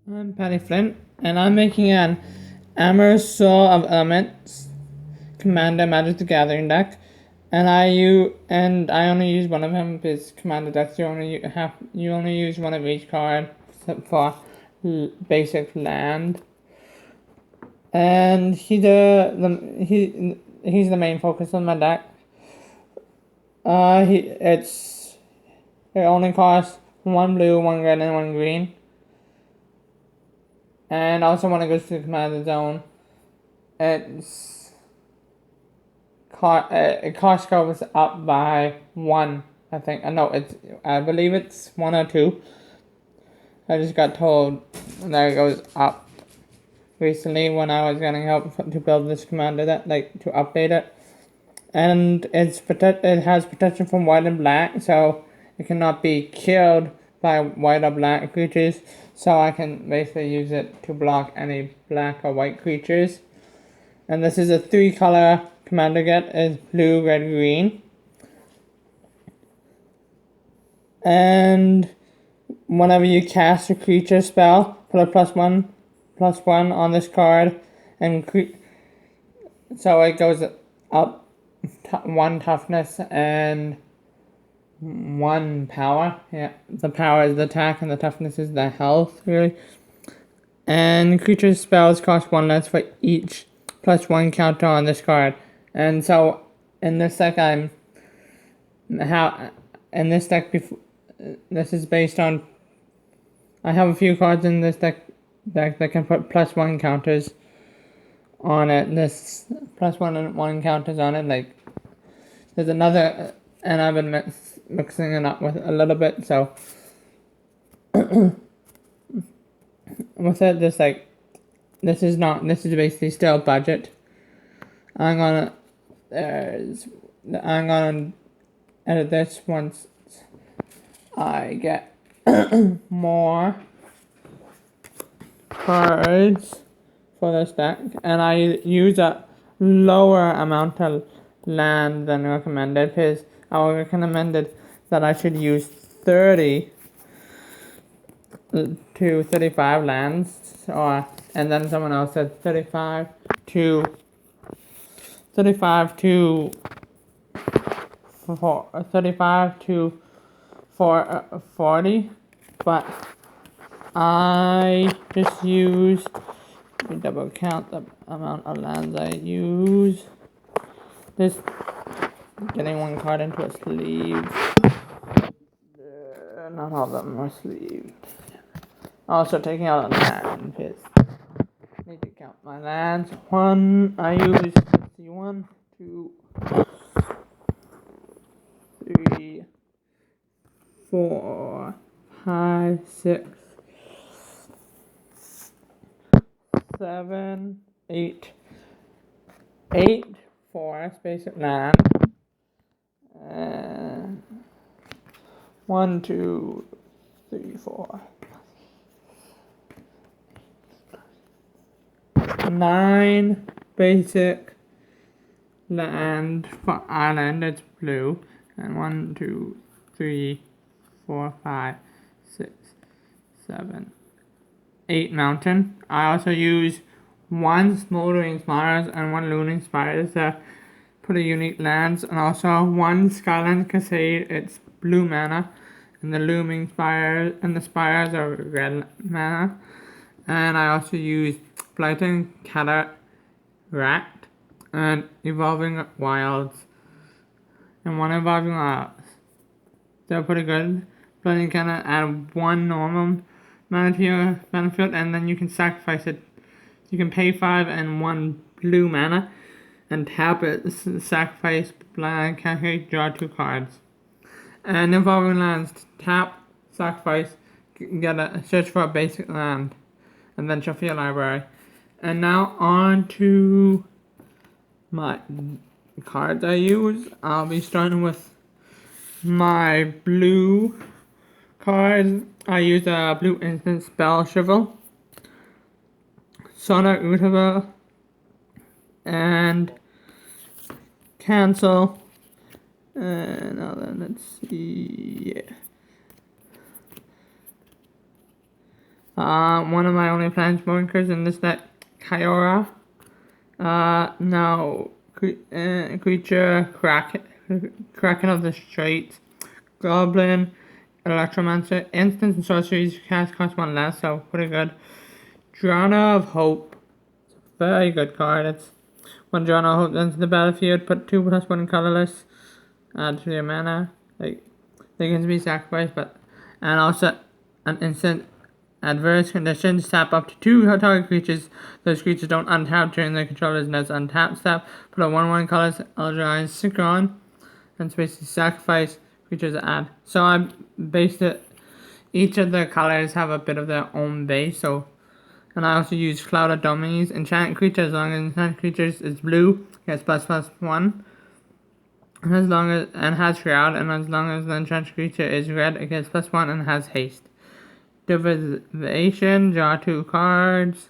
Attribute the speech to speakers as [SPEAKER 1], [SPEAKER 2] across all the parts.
[SPEAKER 1] I'm Patty Flint, and I'm making an Animar Soul of Elements Commander Magic the Gathering deck, and I only use one of them because Commander decks you only use one of each card except for basic land, and he's the main focus of my deck. It only costs one blue, one red, and one green. And also when it goes to the commander zone, it cost goes up by one. I think. No, I believe it's 1 or 2. I just got told that it goes up recently when I was getting help to build this commander to update it. And it has protection from white and black, so it cannot be killed by white or black creatures. So I can basically use it to block any black or white creatures. And this is a 3-color commander get. It's blue, red, green. And whenever you cast a creature spell, put a +1/+1 on this card, and so it goes up 1 toughness and 1 power. Yeah, the power is the attack, and the toughness is the health, really. And creature spells cost 1 less for each +1 counter on this card. And so in this deck, this is based on. I have a few cards in this deck that can put +1 counters on it. This +1 counters on it. Like there's another, and I've been mixing it up with a little bit. So with it, this is basically still budget. I'm gonna edit this once I get more cards for this deck, and I use a lower amount of land than recommended because I recommended that I should use 30 to 35 lands, and then someone else said 35 to 40, but I just used. Let me double count the amount of lands I use. This getting one card into a sleeve. Not all of them are sleeved. Also taking out a land because I need to count my lands. I use 1, 2, 3, 4, 5, 6, 7, 8. 8 forest basic land. 1, 2, 3, 4. 9 basic land for island. It's blue. And 1, 2, 3, 4, 5, 6, 7, 8 mountain. I also use 1 smoldering spires and 1 looting spires to put a unique lands, and also 1 skyline cascade. It's blue mana, and the looming spires and the spires are red mana. And I also use Blighting Cataract and Evolving Wilds, and 1 Evolving Wilds. They're pretty good. Blighting Cataract add 1 normal mana to your battlefield, and then you can sacrifice it. You can pay 5 and 1 blue mana, and tap it, sacrifice Blighting Cataract, draw 2 cards. And Evolving Lands, tap, sacrifice, search for a basic land, and then shuffle your library. And now on to my cards I use. I'll be starting with my blue cards. I use a blue instant spell Shovel, Sonar Utava, and Cancel. And now then, let's see. Yeah. One of my only planeswalkers in this deck, Kyora. Now, creature, Kraken of the Straits, Goblin, Electromancer, instants and sorceries cast cost 1 less, so pretty good. Drowner of Hope, it's a very good card. It's when Drowner of Hope enters the battlefield, put 2+1 colorless, add to your mana. Like, they can be sacrificed, and also an instant adverse conditions, tap up to 2 target creatures. Those creatures don't untap during their controller's next untap step. Put a 1/1 colorless Eldritch Synchron, and basically sacrifice creatures to add. So I based it. Each of the colors have a bit of their own base. So, and I also use Cloud of Dummies. Enchant creature, as long as enchant creatures is blue, gets ++1. And as long as has Shroud, and as long as the enchanted creature is red, it gets +1 and has haste. Divination, draw 2 cards.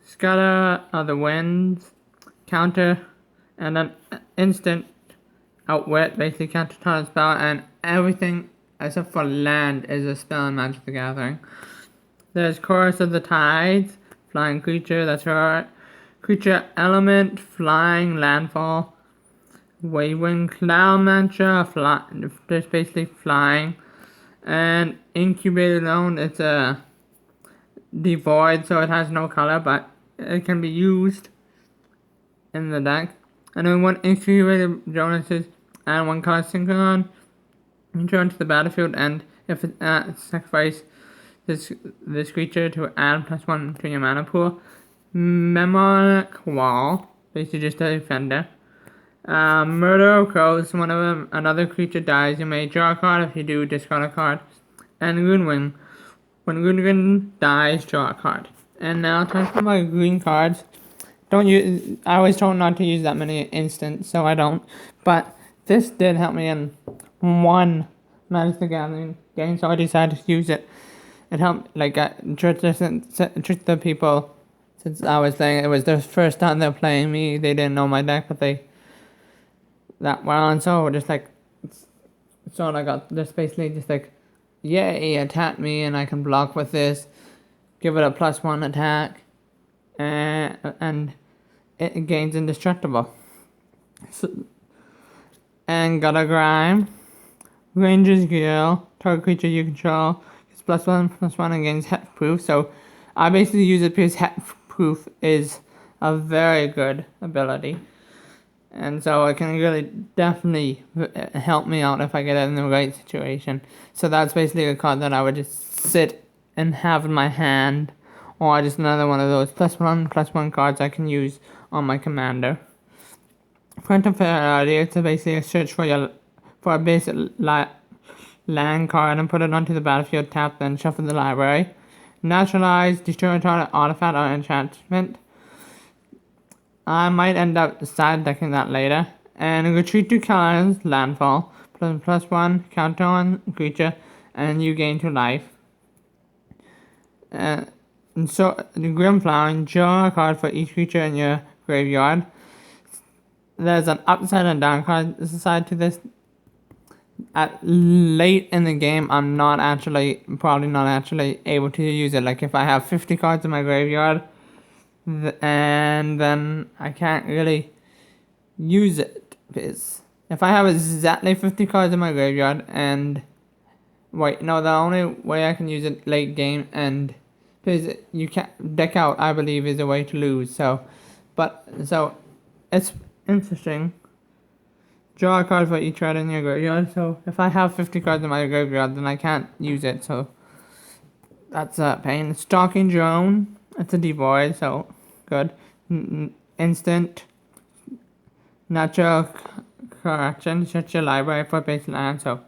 [SPEAKER 1] Scatter of the Winds, counter, and then instant outwit, basically counter target spell, and everything except for land is a spell in Magic the Gathering. There's Chorus of the Tides, flying creature, that's right. Creature element, flying, landfall. Wavewind Cloud Mantra, just basically flying. And Incubator Zone, it's a devoid, so it has no color, but it can be used in the deck. And then one Incubator Zone is add 1 color Synchron, return to the battlefield, and if it sacrifice this creature to add +1 to your mana pool. Mnemonic Wall, basically just a defender. Murder of Crows, whenever another creature dies, you may draw a card. If you do, discard a card. And Goonwing, when Goonwing dies, draw a card. And now time for my green cards. I always told not to use that many instants, so I don't. But this did help me in one Magic the Gathering game, so I decided to use it. It helped, trick the people, since I was playing. It was the first time they're playing me. They didn't know my deck, but that well, and so I got this basically just yay, attack me, and I can block with this, give it a +1 attack, and it gains indestructible. And got a Grime, Ranger's Guild, target creature you control gets +1/+1 and gains Hexproof. So I basically use it because Hexproof is a very good ability. And so it can really definitely help me out if I get it in the right situation. So that's basically a card that I would just sit and have in my hand. Or just another one of those +1/+1 cards I can use on my commander. Print of Fairity, it's basically a search for a basic land card and put it onto the battlefield, tap, then shuffle the library. Naturalize, destroy a target artifact or enchantment. I might end up side decking that later. And retreat 2 colors, landfall, +1, counter on creature, and you gain 2 life. And so, the Grim Flowering, draw a card for each creature in your graveyard. There's an upside and down card side to this. Late in the game, I'm probably not actually able to use it. Like if I have 50 cards in my graveyard, and then I can't really use it, because if I have exactly 50 cards in my graveyard the only way I can use it late game, and because you can't deck out, I believe, is a way to lose. So it's interesting. Draw a card for each card in your graveyard. So if I have 50 cards in my graveyard, then I can't use it. So that's a pain. Stalking Drone, it's a devoid, so good. Instant natural correction, search your library for base land. So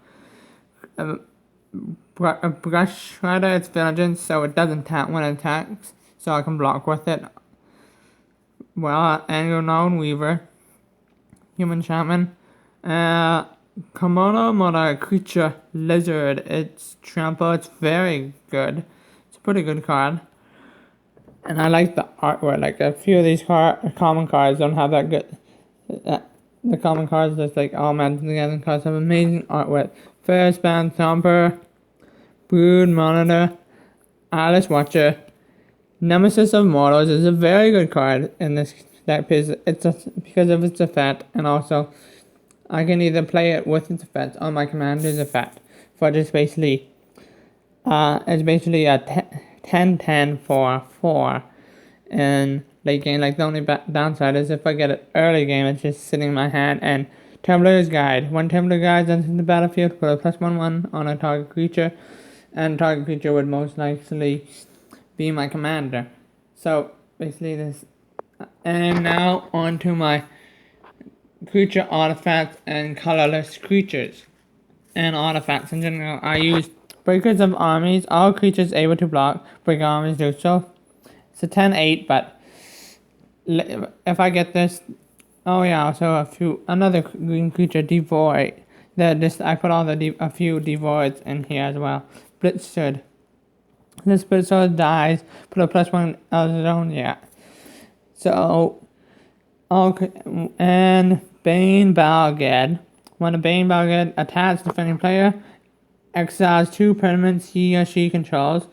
[SPEAKER 1] Brush Rider, it's Vigilance, so it doesn't tap when it attacks, so I can block with it. Well, Angle Known Weaver, Human Shaman, Komodo Mother Creature Lizard, it's Trample, it's very good. It's a pretty good card. And I like the artwork. Like a few of these common cards don't have that good. The common cards, just all Magic the Gathering cards, have amazing artwork. Fair Span Thumper, Brood Monitor, Alice Watcher, Nemesis of Mortals, is a very good card in this deck because because of its effect, and also I can either play it with its effect or my commander's effect for just basically it's basically a 10-10 for 4 in late game. Like the only downside is if I get it early game, it's just sitting in my hand. And Traveler's Guide. When Traveler's Guide enters the battlefield, put a +1/1 on a target creature, and target creature would most likely be my commander. So basically this. And now on to my creature artifacts and colorless creatures and artifacts in general. I use Breakers of Armies. All creatures able to block Breaker Armies do so. It's a 10-8, but if I get this, oh yeah, also another green creature, Devoid. I put a few Devoids in here as well. Blitzard. This Blitzard dies, put a +1 of his own, yeah. So, okay, and Bane Balged. When a Bane Balged attacks defending player, exiles 2 permanents he or she controls,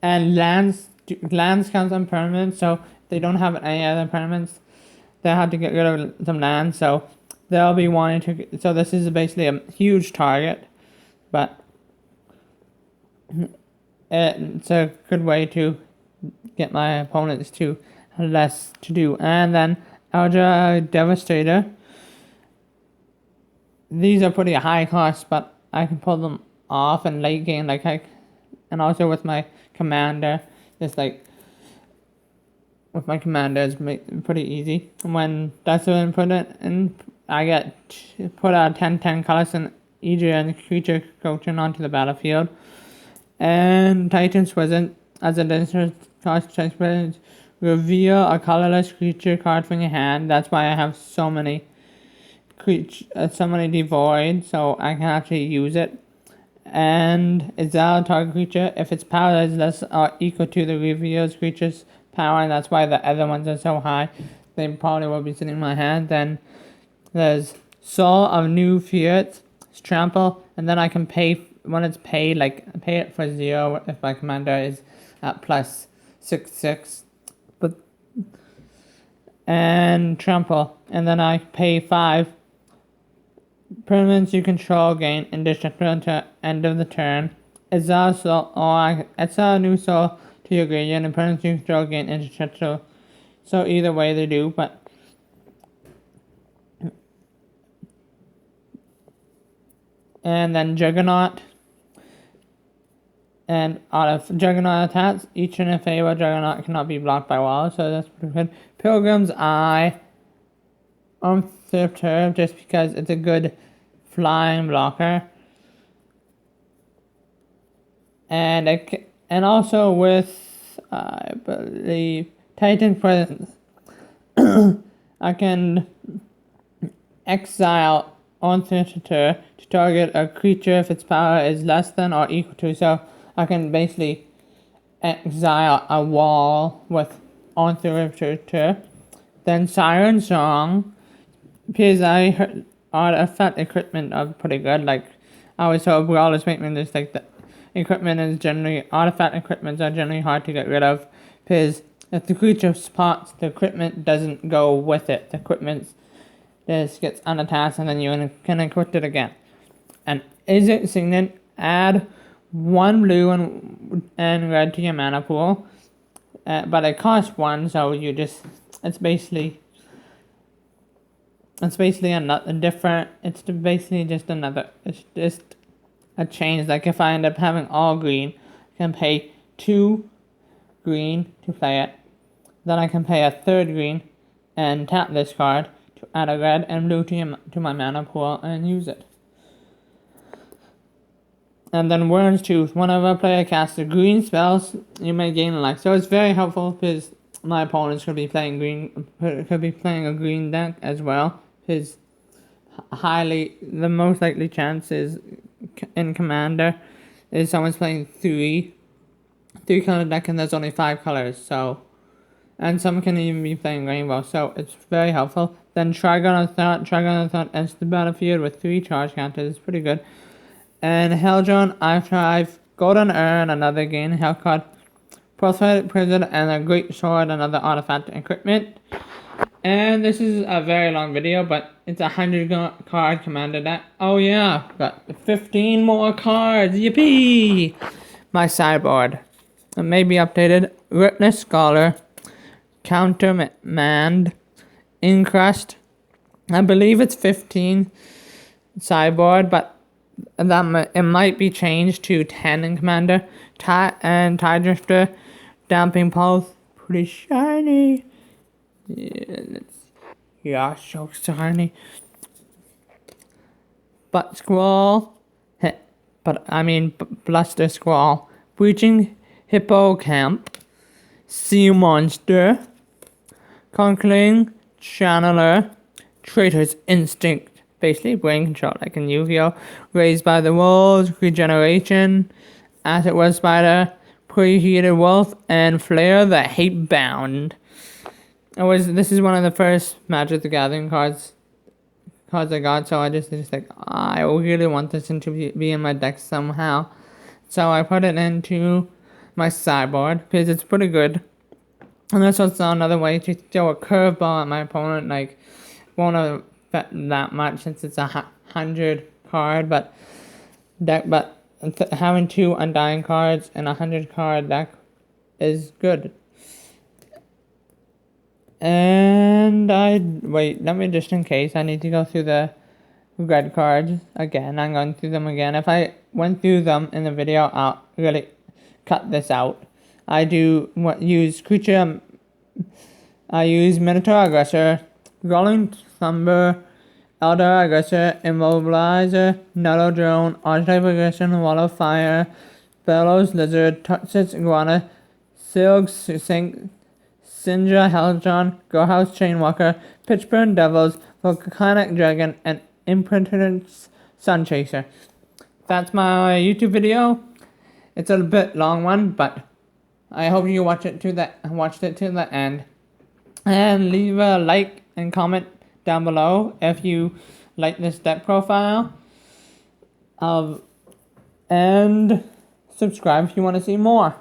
[SPEAKER 1] and lands counts on permanents, so they don't have any other permanents. They have to get rid of some lands, so they'll be wanting to. So this is basically a huge target, but it's a good way to get my opponents to less to do. And then Eldra Devastator. These are pretty high cost, but I can pull them off in late game, and also with my commander, it's with my commander is pretty easy. When that's when put it in, I put a 10-10 colors and Adrian creature coaching onto the battlefield. And Titan's Wizard, as a additional cost, reveal a colorless creature card from your hand. That's why I have so many Devoid, so I can actually use it. And exile target creature if its power is less or equal to the revealed creature's power, and that's why the other ones are so high. They probably will be sitting in my hand. Then there's Soul of New Fiat, Trample, and then I can pay when it's paid, pay it for 0 if my commander is at +6/6. And Trample, and then I pay 5. Permanents you control gain indestructible until end of the turn. Exile a new soul to your graveyard, and permanents you control gain indestructible. So either way they do, but and then Juggernaut. And out of Juggernaut attacks, each in a favor Juggernaut cannot be blocked by walls, so that's pretty good. Pilgrim's Eye. Third just because it's a good flying blocker. And also with, I believe, Titan Presence, I can exile on turn to target a creature if its power is less than or equal to. So I can basically exile a wall with on turn. Then Siren Song, because I heard artifact equipment are pretty good. I always told Brawlers make me this, the equipment is generally, artifact equipments are generally hard to get rid of, because if the creature spots, the equipment doesn't go with it. The equipment just gets unattached and then you can equip it again. And is it signet? Add 1 blue and red to your mana pool, but it costs 1, so it's basically another different. It's basically just another. It's just a change. If I end up having all green, I can pay 2 green to play it. Then I can pay a 3rd green and tap this card to add a red and blue to my mana pool and use it. And then Wyrm's Tooth. Whenever a player casts a green spells, you may gain a life. So it's very helpful because my opponents could be playing a green deck as well. Because the most likely chance is in Commander is someone's playing 3 color deck and there's only 5 colors. So, and some can even be playing rainbow. So it's very helpful. Then Trigon of Thought enters the battlefield with 3 charge counters. It's pretty good. And Helldron, after I've Golden Urn, another gain health card. Prophetic Prison, and a Great Sword and other artifact equipment. And this is a very long video, but it's 100 card commander deck. Oh yeah, got 15 more cards, yippee! My sideboard. It may be updated. Witness Scholar, Countermand, Incrust. I believe it's 15 sideboard, but it might be changed to 10 in commander. Tide Drifter, Damping Pulse, pretty shiny. Yeah, so shiny. But Squall, Bluster Squall, Breaching Hippocamp, Sea Monster, Conquering Channeler, Traitor's Instinct, basically brain control like in Yu-Gi-Oh!, Raised by the Wolves, Regeneration, Asset Web Spider, Preheated Wolf, and Flare the Hate Bound. This is one of the first Magic the Gathering cards I got, so I just like, I really want this to be in my deck somehow. So I put it into my sideboard because it's pretty good. And that's also another way to throw a curveball at my opponent. Like, won't affect that much since it's 100 card deck, but having 2 Undying cards and 100 card deck is good. And let me just in case, I need to go through the red cards again. I'm going through them again. If I went through them in the video, I'll really cut this out. I use Minotaur Aggressor, Rolling Thunder, Elder Aggressor, Immobilizer, Nullo Drone, Archetype Aggression, Wall of Fire, Bellows Lizard, Toxic Iguana, Silk Sink, Syndra Helltron, Go House Chainwalker, Pitchburn Devils, Volcanic Dragon, and Imprinted Sun Chaser. That's my YouTube video. It's a bit long one, but I hope you watched it to the end. And leave a like and comment down below if you like this deck profile. And subscribe if you want to see more.